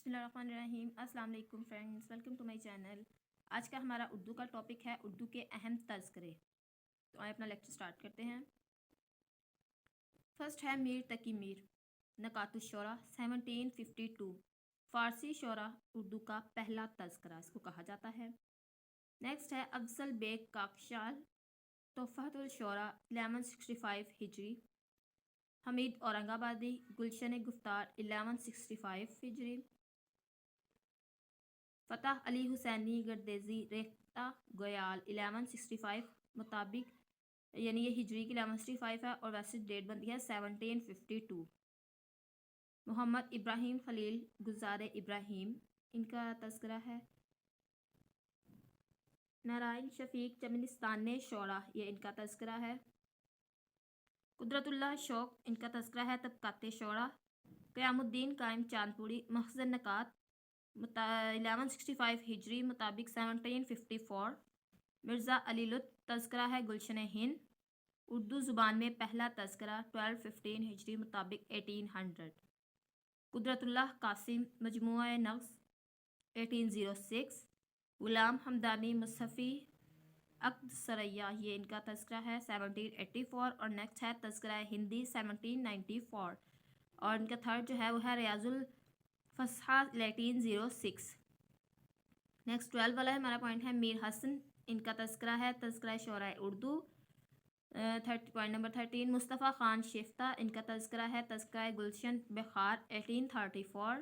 بسم اللہ الرحمن الرحیم۔ السلام علیکم friends, welcome to my channel. آج کا ہمارا اردو کا ٹاپک ہے اردو کے اہم تذکرے۔ تو آئے اپنا لیکچر سٹارٹ کرتے ہیں۔ فرسٹ ہے میر تقی میر، نکات الشعراء 1752، فارسی شعراء اردو کا پہلا تذکرہ اس کو کہا جاتا ہے۔ نیکسٹ ہے افضل بیگ کاکشال، تحفۃ الشعراء 1165 ہجری، حمید اورنگ آبادی، گلشن گفتار 1165 ہجری، فتح علی حسینی گردیزی ریختہ گویال 1165 مطابق، یعنی یہ ہجری کی 1165 ہے اور ویسے ڈیٹ بنتی ہے 1752۔ محمد ابراہیم خلیل گلزار ابراہیم، ان کا تذکرہ ہے۔ نارائن شفیق چمنستان شعراء، یہ ان کا تذکرہ ہے۔ قدرت اللہ شوق، ان کا تذکرہ ہے طبقات شعراء۔ قیام الدین قائم چاندپوری، مخزن نکات 1165 ہجری مطابق 1754۔ مرزا علی لطف، تذکرہ ہے گلشن ہند، اردو زبان میں پہلا تذکرہ 1215 ہجری مطابق 1800۔ قدرت اللہ قاسم، مجموعہ نغز 1806۔ غلام حمدانی مصحفی عقد ثریہ، یہ ان کا تذکرہ ہے 1784۔ اور نیکسٹ ہے تذکرہ ہندی 1794، اور ان کا تھرڈ جو ہے وہ ہے ریاض الفصحى 1806۔ نیکسٹ 12 والا ہمارا پوائنٹ ہے میر حسن، ان کا تذکرہ ہے تذکرہ شعراء اردو۔ پوائنٹ نمبر 13 مصطفیٰ خان شیفتہ، ان کا تذکرہ ہے تذکرہ گلشن بخار 1834۔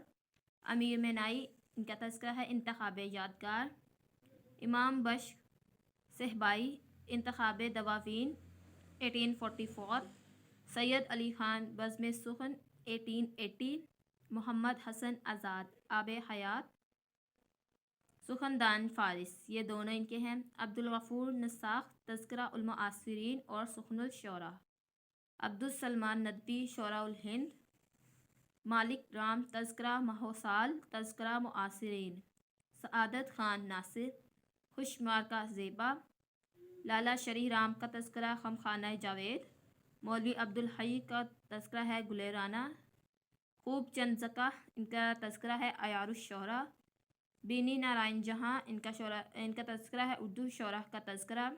امیر مینائی، ان کا تذکرہ ہے انتخاب یادگار۔ امام بخش صہبائی، انتخاب دواوین 1844۔ سید علی خان بزم سخن 1880۔ محمد حسن آزاد آب حیات سخندان فارس، یہ دونوں ان کے ہیں۔ عبدالغفور نساخ، تذکرہ المعاصرین اور سخن الشعراء۔ عبدالسلمان ندوی، شعراء الہند۔ مالک رام، تذکرہ ماحوسال، تذکرہ معاصرین۔ سعادت خان ناصر، خوشمار کا زیبا۔ لالا شریح رام کا تذکرہ خمخانہ جاوید۔ مولوی عبدالحی کا تذکرہ ہے گل رانا۔ خوب چند زکا، ان کا تذکرہ ہے عیار الشعراء۔ بینی نارائن جہاں، ان کا تذکرہ ہے اردو شعراء کا تذکرہ۔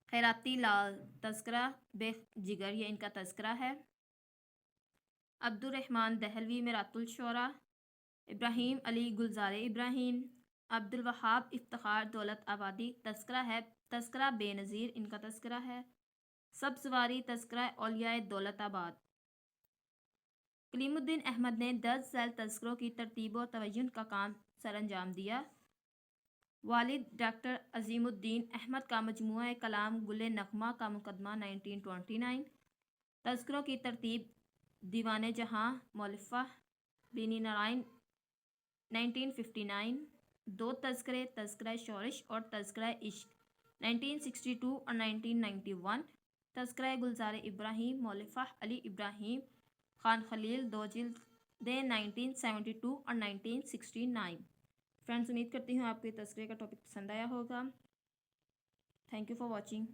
خیراتی لال، تذکرہ بے جگر، یہ ان کا تذکرہ ہے۔ عبدالرحمن دہلوی، میرات الشعراء۔ ابراہیم علی گلزار ابراہیم۔ عبدالوہاب افتخار دولت آبادی، تذکرہ بے نظیر، ان کا تذکرہ ہے۔ سبزواری، تذکرہ اولیاء دولت آباد۔ کلیم الدین احمد نے 10 ذیل تذکروں کی ترتیب و تعین کا کام سر انجام دیا۔ والد ڈاکٹر عظیم الدین احمد کا مجموعہ کلام گل نغمہ کا مقدمہ 1929۔ تذکروں کی ترتیب دیوان جہاں، مؤلفہ بینی نارائن 1959۔ 2 تذکرے، تذکرہ شورش اور تذکرہ عشق 1962 اور 1991۔ تذکرہ گلزار ابراہیم، مؤلفہ علی ابراہیم خان خلیل، 2 جلدیں 1972 اور 1969۔ فرینڈز، امید کرتی ہوں آپ کو یہ تذکرے کا ٹاپک پسند آیا ہوگا۔ Thank you for watching.